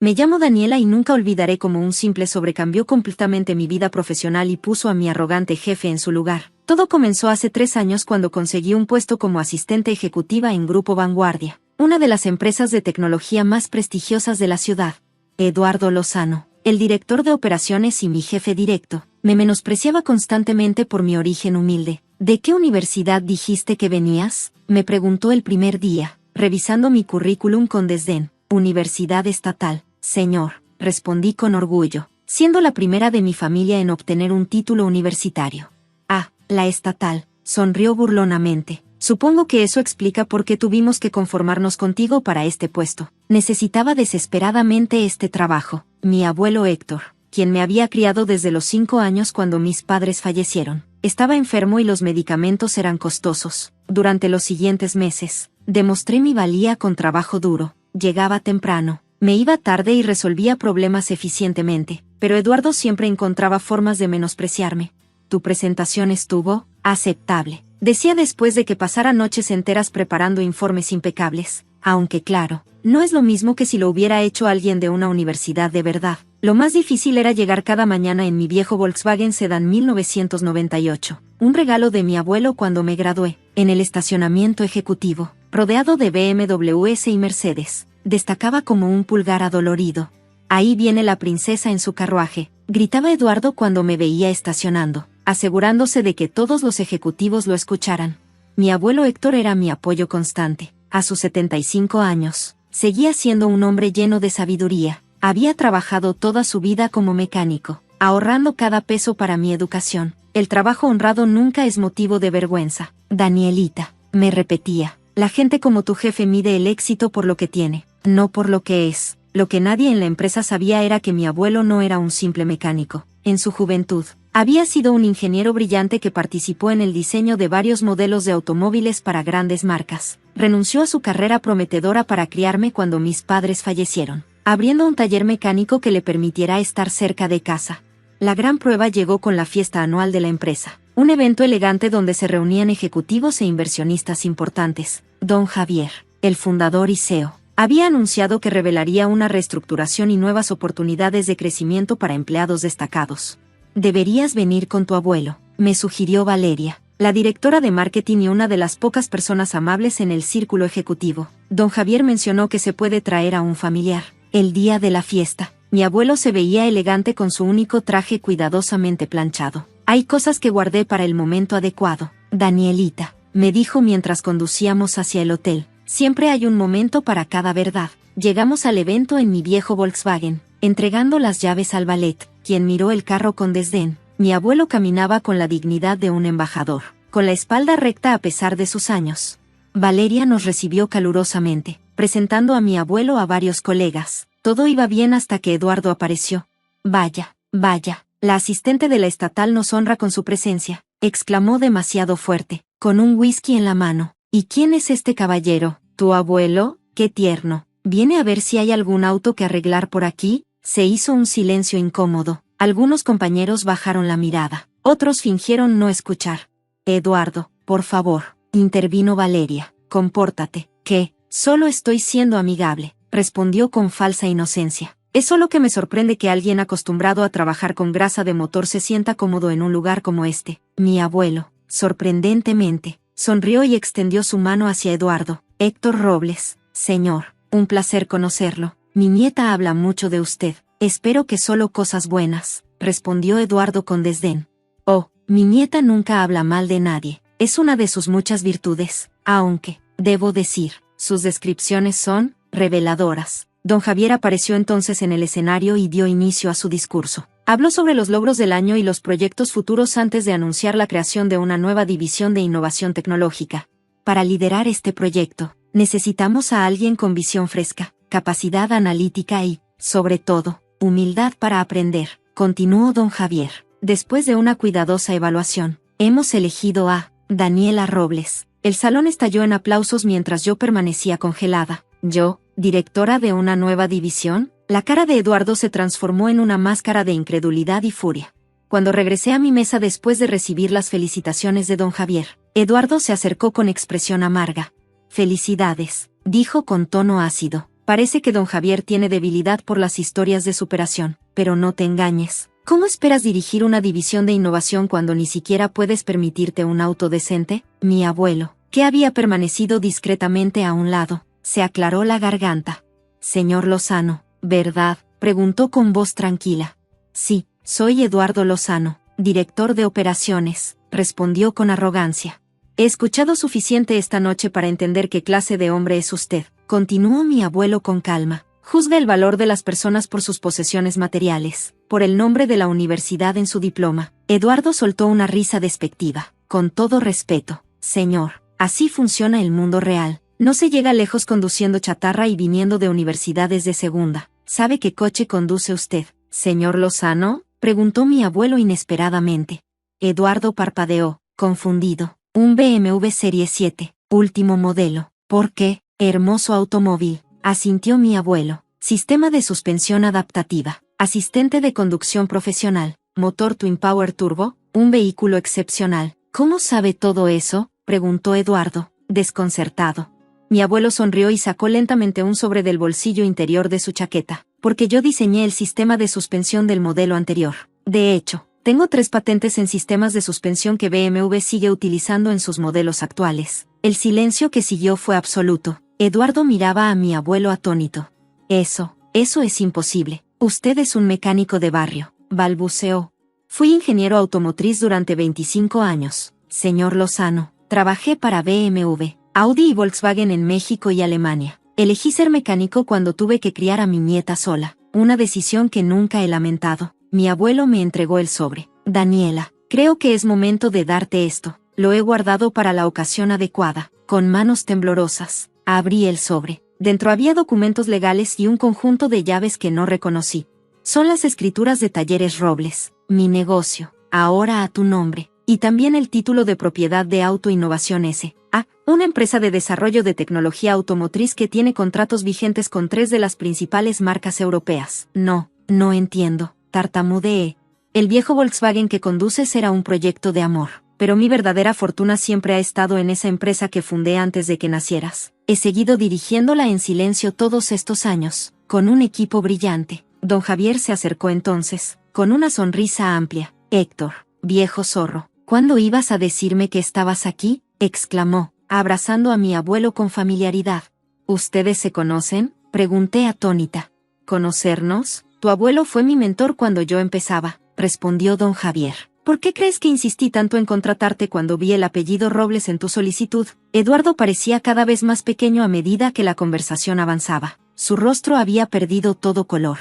Me llamo Daniela y nunca olvidaré cómo un simple sobre cambió completamente mi vida profesional y puso a mi arrogante jefe en su lugar. Todo comenzó hace 3 años cuando conseguí un puesto como asistente ejecutiva en Grupo Vanguardia, una de las empresas de tecnología más prestigiosas de la ciudad. Eduardo Lozano, el director de operaciones y mi jefe directo, me menospreciaba constantemente por mi origen humilde. ¿De qué universidad dijiste que venías?, me preguntó el primer día, revisando mi currículum con desdén. Universidad Estatal, señor, respondí con orgullo, siendo la primera de mi familia en obtener un título universitario. Ah, la estatal, sonrió burlonamente. Supongo que eso explica por qué tuvimos que conformarnos contigo para este puesto. Necesitaba desesperadamente este trabajo. Mi abuelo Héctor, quien me había criado desde los 5 años cuando mis padres fallecieron, estaba enfermo y los medicamentos eran costosos. Durante los siguientes meses, demostré mi valía con trabajo duro. Llegaba temprano, me iba tarde y resolvía problemas eficientemente, pero Eduardo siempre encontraba formas de menospreciarme. Tu presentación estuvo aceptable, decía después de que pasara noches enteras preparando informes impecables, aunque claro, no es lo mismo que si lo hubiera hecho alguien de una universidad de verdad. Lo más difícil era llegar cada mañana en mi viejo Volkswagen Sedan 1998, un regalo de mi abuelo cuando me gradué, en el estacionamiento ejecutivo, rodeado de BMWs y Mercedes. Destacaba como un pulgar adolorido. Ahí viene la princesa en su carruaje, gritaba Eduardo cuando me veía estacionando, asegurándose de que todos los ejecutivos lo escucharan. Mi abuelo Héctor era mi apoyo constante. A sus 75 años, seguía siendo un hombre lleno de sabiduría. Había trabajado toda su vida como mecánico, ahorrando cada peso para mi educación. El trabajo honrado nunca es motivo de vergüenza. Danielita, me repetía, la gente como tu jefe mide el éxito por lo que tiene, no por lo que es. Lo que nadie en la empresa sabía era que mi abuelo no era un simple mecánico. En su juventud, había sido un ingeniero brillante que participó en el diseño de varios modelos de automóviles para grandes marcas. Renunció a su carrera prometedora para criarme cuando mis padres fallecieron, abriendo un taller mecánico que le permitiera estar cerca de casa. La gran prueba llegó con la fiesta anual de la empresa, un evento elegante donde se reunían ejecutivos e inversionistas importantes. Don Javier, el fundador y CEO, había anunciado que revelaría una reestructuración y nuevas oportunidades de crecimiento para empleados destacados. Deberías venir con tu abuelo, me sugirió Valeria, la directora de marketing y una de las pocas personas amables en el círculo ejecutivo. Don Javier mencionó que se puede traer a un familiar. El día de la fiesta, mi abuelo se veía elegante con su único traje cuidadosamente planchado. Hay cosas que guardé para el momento adecuado. Danielita, me dijo mientras conducíamos hacia el hotel. Siempre hay un momento para cada verdad. Llegamos al evento en mi viejo Volkswagen, entregando las llaves al valet, quien miró el carro con desdén. Mi abuelo caminaba con la dignidad de un embajador, con la espalda recta a pesar de sus años. Valeria nos recibió calurosamente, presentando a mi abuelo a varios colegas. Todo iba bien hasta que Eduardo apareció. Vaya, vaya, la asistente de la estatal nos honra con su presencia, exclamó demasiado fuerte, con un whisky en la mano. ¿Y quién es este caballero? ¿Tu abuelo? ¡Qué tierno! ¿Viene a ver si hay algún auto que arreglar por aquí? Se hizo un silencio incómodo. Algunos compañeros bajaron la mirada. Otros fingieron no escuchar. Eduardo, por favor, intervino Valeria. Compórtate. ¿Qué? Solo estoy siendo amigable, respondió con falsa inocencia. Es solo que me sorprende que alguien acostumbrado a trabajar con grasa de motor se sienta cómodo en un lugar como este. Mi abuelo, sorprendentemente, sonrió y extendió su mano hacia Eduardo. Héctor Robles, señor, un placer conocerlo. Mi nieta habla mucho de usted. Espero que solo cosas buenas, respondió Eduardo con desdén. Oh, mi nieta nunca habla mal de nadie. Es una de sus muchas virtudes, aunque, debo decir, sus descripciones son reveladoras. Don Javier apareció entonces en el escenario y dio inicio a su discurso. Habló sobre los logros del año y los proyectos futuros antes de anunciar la creación de una nueva división de innovación tecnológica. Para liderar este proyecto, necesitamos a alguien con visión fresca, capacidad analítica y, sobre todo, humildad para aprender, continuó don Javier. Después de una cuidadosa evaluación, hemos elegido a Daniela Robles. El salón estalló en aplausos mientras yo permanecía congelada. Yo, directora de una nueva división. La cara de Eduardo se transformó en una máscara de incredulidad y furia. Cuando regresé a mi mesa después de recibir las felicitaciones de don Javier, Eduardo se acercó con expresión amarga. Felicidades, dijo con tono ácido. Parece que don Javier tiene debilidad por las historias de superación, pero no te engañes. ¿Cómo esperas dirigir una división de innovación cuando ni siquiera puedes permitirte un auto decente? Mi abuelo, que había permanecido discretamente a un lado, se aclaró la garganta. Señor Lozano, ¿verdad?, preguntó con voz tranquila. Sí, soy Eduardo Lozano, director de operaciones, respondió con arrogancia. He escuchado suficiente esta noche para entender qué clase de hombre es usted, continuó mi abuelo con calma. Juzga el valor de las personas por sus posesiones materiales, por el nombre de la universidad en su diploma. Eduardo soltó una risa despectiva. Con todo respeto, señor, así funciona el mundo real. No se llega lejos conduciendo chatarra y viniendo de universidades de segunda. ¿Sabe qué coche conduce usted, señor Lozano?, preguntó mi abuelo inesperadamente. Eduardo parpadeó, confundido. Un BMW Serie 7, último modelo. ¿Por qué? Hermoso automóvil, asintió mi abuelo. Sistema de suspensión adaptativa, asistente de conducción profesional, motor Twin Power Turbo, un vehículo excepcional. ¿Cómo sabe todo eso?, preguntó Eduardo, desconcertado. Mi abuelo sonrió y sacó lentamente un sobre del bolsillo interior de su chaqueta. Porque yo diseñé el sistema de suspensión del modelo anterior. De hecho, tengo 3 patentes en sistemas de suspensión que BMW sigue utilizando en sus modelos actuales. El silencio que siguió fue absoluto. Eduardo miraba a mi abuelo atónito. Eso es imposible. Usted es un mecánico de barrio, balbuceó. Fui ingeniero automotriz durante 25 años, señor Lozano. Trabajé para BMW, Audi y Volkswagen en México y Alemania. Elegí ser mecánico cuando tuve que criar a mi nieta sola, una decisión que nunca he lamentado. Mi abuelo me entregó el sobre. Daniela, creo que es momento de darte esto. Lo he guardado para la ocasión adecuada. Con manos temblorosas, abrí el sobre. Dentro había documentos legales y un conjunto de llaves que no reconocí. Son las escrituras de Talleres Robles, mi negocio, ahora a tu nombre, y también el título de propiedad de Auto Innovación S.A., una empresa de desarrollo de tecnología automotriz que tiene contratos vigentes con 3 de las principales marcas europeas. No entiendo, tartamudeé. El viejo Volkswagen que conduces era un proyecto de amor, pero mi verdadera fortuna siempre ha estado en esa empresa que fundé antes de que nacieras. He seguido dirigiéndola en silencio todos estos años, con un equipo brillante. Don Javier se acercó entonces, con una sonrisa amplia. Héctor, viejo zorro, ¿cuándo ibas a decirme que estabas aquí?, exclamó, abrazando a mi abuelo con familiaridad. ¿Ustedes se conocen?, pregunté atónita. ¿Conocernos? Tu abuelo fue mi mentor cuando yo empezaba, respondió don Javier. ¿Por qué crees que insistí tanto en contratarte cuando vi el apellido Robles en tu solicitud? Eduardo parecía cada vez más pequeño a medida que la conversación avanzaba. Su rostro había perdido todo color.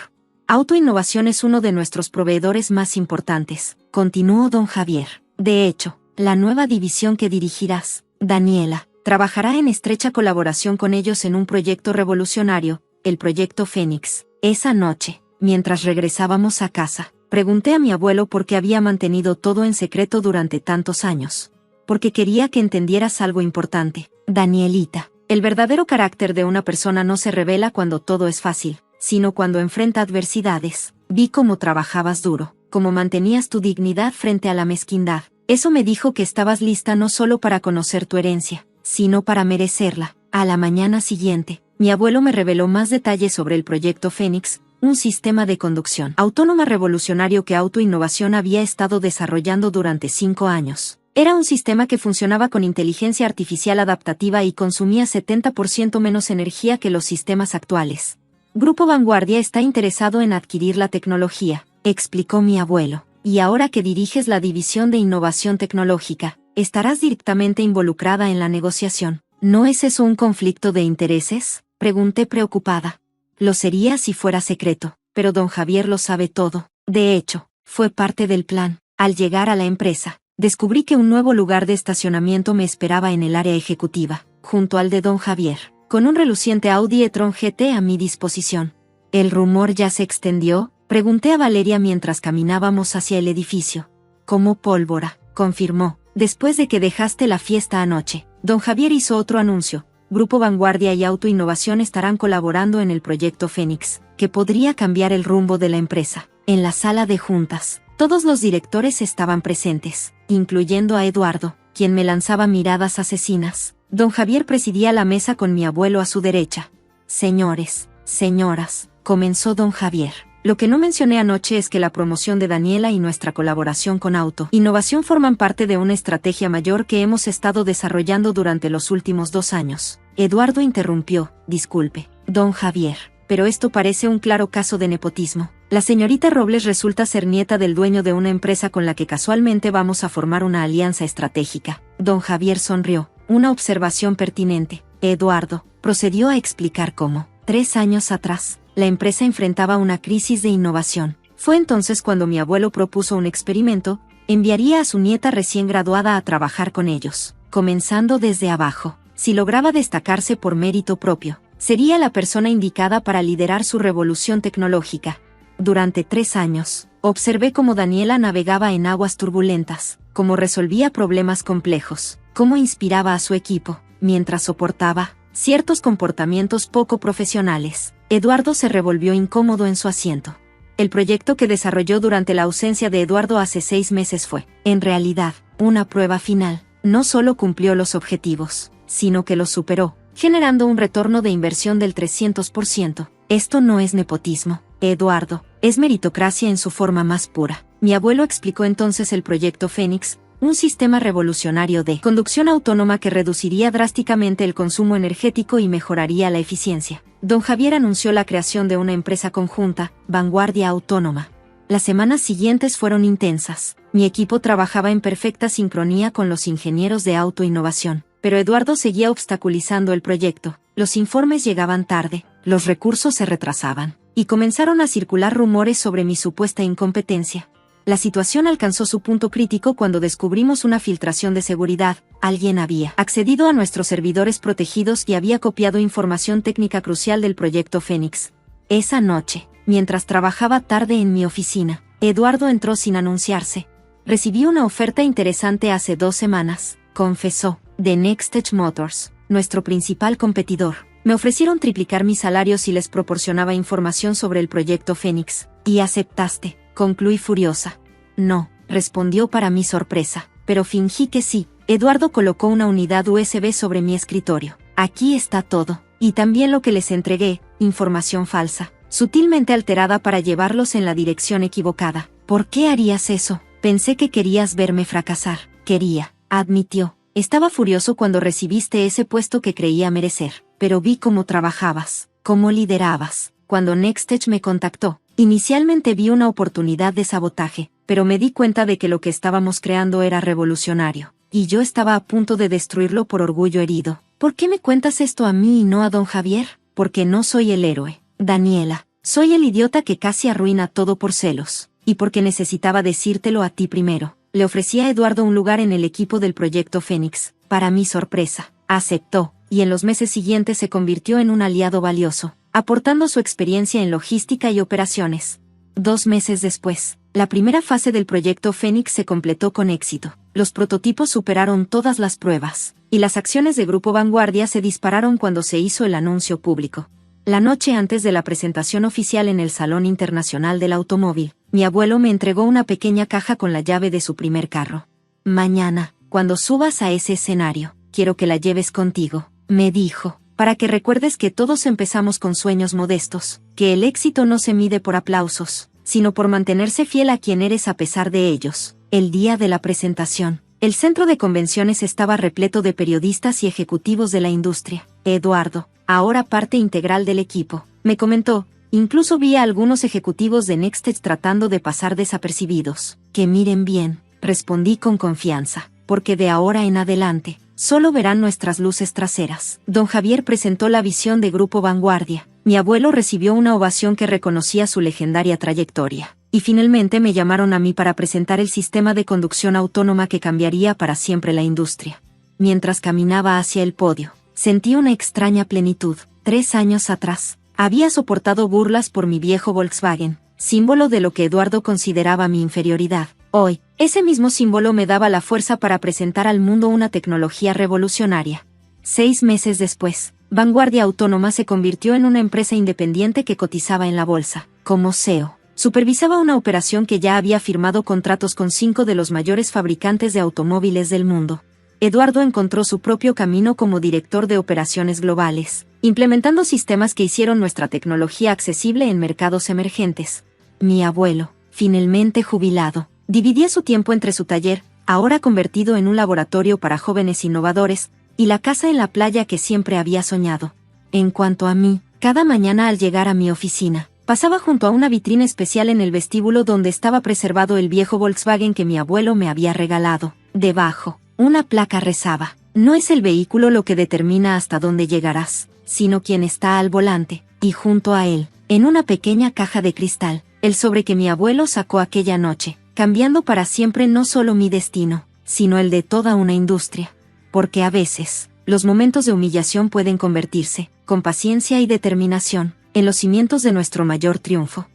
Auto Innovación es uno de nuestros proveedores más importantes, continuó don Javier. De hecho, la nueva división que dirigirás, Daniela, trabajará en estrecha colaboración con ellos en un proyecto revolucionario, el Proyecto Fénix. Esa noche, mientras regresábamos a casa, pregunté a mi abuelo por qué había mantenido todo en secreto durante tantos años. Porque quería que entendieras algo importante, Danielita. El verdadero carácter de una persona no se revela cuando todo es fácil, sino cuando enfrenta adversidades. Vi cómo trabajabas duro, cómo mantenías tu dignidad frente a la mezquindad. Eso me dijo que estabas lista no solo para conocer tu herencia, sino para merecerla. A la mañana siguiente, mi abuelo me reveló más detalles sobre el Proyecto Fénix, un sistema de conducción autónoma revolucionario que Auto Innovación había estado desarrollando durante 5 años. Era un sistema que funcionaba con inteligencia artificial adaptativa y consumía 70% menos energía que los sistemas actuales. Grupo Vanguardia está interesado en adquirir la tecnología, explicó mi abuelo. Y ahora que diriges la división de innovación tecnológica, estarás directamente involucrada en la negociación. ¿No es eso un conflicto de intereses?, pregunté preocupada. Lo sería si fuera secreto, pero don Javier lo sabe todo. De hecho, fue parte del plan. Al llegar a la empresa, descubrí que un nuevo lugar de estacionamiento me esperaba en el área ejecutiva, junto al de don Javier, con un reluciente Audi e-tron GT a mi disposición. ¿El rumor ya se extendió?, pregunté a Valeria mientras caminábamos hacia el edificio. Como pólvora, confirmó. Después de que dejaste la fiesta anoche, don Javier hizo otro anuncio. Grupo Vanguardia y Auto Innovación estarán colaborando en el Proyecto Fénix, que podría cambiar el rumbo de la empresa. En la sala de juntas, todos los directores estaban presentes, incluyendo a Eduardo, quien me lanzaba miradas asesinas. Don Javier presidía la mesa con mi abuelo a su derecha. Señores, Señoras, comenzó don Javier. Lo que no mencioné anoche es que la promoción de Daniela y nuestra colaboración con Auto Innovación forman parte de una estrategia mayor que hemos estado desarrollando durante los últimos 2 años. Eduardo interrumpió, disculpe, don Javier, pero esto parece un claro caso de nepotismo. La señorita Robles resulta ser nieta del dueño de una empresa con la que casualmente vamos a formar una alianza estratégica. Don Javier sonrió, una observación pertinente. Eduardo procedió a explicar cómo, 3 años atrás, la empresa enfrentaba una crisis de innovación. Fue entonces cuando mi abuelo propuso un experimento: enviaría a su nieta recién graduada a trabajar con ellos, comenzando desde abajo. Si lograba destacarse por mérito propio, sería la persona indicada para liderar su revolución tecnológica. Durante 3 años, observé cómo Daniela navegaba en aguas turbulentas, cómo resolvía problemas complejos, cómo inspiraba a su equipo, mientras soportaba ciertos comportamientos poco profesionales. Eduardo se revolvió incómodo en su asiento. El proyecto que desarrolló durante la ausencia de Eduardo hace 6 meses fue, en realidad, una prueba final. No solo cumplió los objetivos, sino que los superó, generando un retorno de inversión del 300%. Esto no es nepotismo, Eduardo, es meritocracia en su forma más pura. Mi abuelo explicó entonces el proyecto Fénix, un sistema revolucionario de conducción autónoma que reduciría drásticamente el consumo energético y mejoraría la eficiencia. Don Javier anunció la creación de una empresa conjunta, Vanguardia Autónoma. Las semanas siguientes fueron intensas. Mi equipo trabajaba en perfecta sincronía con los ingenieros de Auto Innovación, pero Eduardo seguía obstaculizando el proyecto. Los informes llegaban tarde, los recursos se retrasaban, y comenzaron a circular rumores sobre mi supuesta incompetencia. La situación alcanzó su punto crítico cuando descubrimos una filtración de seguridad. Alguien había accedido a nuestros servidores protegidos y había copiado información técnica crucial del proyecto Fénix. Esa noche, mientras trabajaba tarde en mi oficina, Eduardo entró sin anunciarse. Recibí una oferta interesante hace 2 semanas, confesó, de Nextech Motors, nuestro principal competidor. Me ofrecieron triplicar mi salario si les proporcionaba información sobre el proyecto Fénix. ¿Y aceptaste?, concluí furiosa. No, respondió para mi sorpresa, pero fingí que sí. Eduardo colocó una unidad USB sobre mi escritorio. Aquí está todo, y también lo que les entregué, información falsa, sutilmente alterada para llevarlos en la dirección equivocada. ¿Por qué harías eso? Pensé que querías verme fracasar. Quería, admitió. Estaba furioso cuando recibiste ese puesto que creía merecer, pero vi cómo trabajabas, cómo liderabas. Cuando Nextech me contactó, inicialmente vi una oportunidad de sabotaje, pero me di cuenta de que lo que estábamos creando era revolucionario, y yo estaba a punto de destruirlo por orgullo herido. ¿Por qué me cuentas esto a mí y no a don Javier? Porque no soy el héroe, Daniela. Soy el idiota que casi arruina todo por celos, y porque necesitaba decírtelo a ti primero. Le ofrecí a Eduardo un lugar en el equipo del proyecto Fénix. Para mi sorpresa, aceptó, y en los meses siguientes se convirtió en un aliado valioso, aportando su experiencia en logística y operaciones. 2 meses después, la primera fase del proyecto Fénix se completó con éxito. Los prototipos superaron todas las pruebas, y las acciones de Grupo Vanguardia se dispararon cuando se hizo el anuncio público. La noche antes de la presentación oficial en el Salón Internacional del Automóvil, mi abuelo me entregó una pequeña caja con la llave de su primer carro. Mañana, cuando subas a ese escenario, quiero que la lleves contigo, me dijo, para que recuerdes que todos empezamos con sueños modestos, que el éxito no se mide por aplausos, sino por mantenerse fiel a quien eres a pesar de ellos. El día de la presentación, el centro de convenciones estaba repleto de periodistas y ejecutivos de la industria. Eduardo, ahora parte integral del equipo, me comentó, incluso vi a algunos ejecutivos de Nextech tratando de pasar desapercibidos. Que miren bien, respondí con confianza, porque de ahora en adelante, solo verán nuestras luces traseras. Don Javier presentó la visión de Grupo Vanguardia. Mi abuelo recibió una ovación que reconocía su legendaria trayectoria. Y finalmente me llamaron a mí para presentar el sistema de conducción autónoma que cambiaría para siempre la industria. Mientras caminaba hacia el podio, sentí una extraña plenitud. 3 años atrás, había soportado burlas por mi viejo Volkswagen, símbolo de lo que Eduardo consideraba mi inferioridad. Hoy, ese mismo símbolo me daba la fuerza para presentar al mundo una tecnología revolucionaria. 6 meses después, Vanguardia Autónoma se convirtió en una empresa independiente que cotizaba en la bolsa. Como CEO, supervisaba una operación que ya había firmado contratos con 5 de los mayores fabricantes de automóviles del mundo. Eduardo encontró su propio camino como director de operaciones globales, implementando sistemas que hicieron nuestra tecnología accesible en mercados emergentes. Mi abuelo, finalmente jubilado, dividía su tiempo entre su taller, ahora convertido en un laboratorio para jóvenes innovadores, y la casa en la playa que siempre había soñado. En cuanto a mí, cada mañana al llegar a mi oficina, pasaba junto a una vitrina especial en el vestíbulo donde estaba preservado el viejo Volkswagen que mi abuelo me había regalado. Debajo, una placa rezaba: no es el vehículo lo que determina hasta dónde llegarás, sino quien está al volante, y junto a él, en una pequeña caja de cristal, el sobre que mi abuelo sacó aquella noche, cambiando para siempre no solo mi destino, sino el de toda una industria. Porque a veces, los momentos de humillación pueden convertirse, con paciencia y determinación, en los cimientos de nuestro mayor triunfo.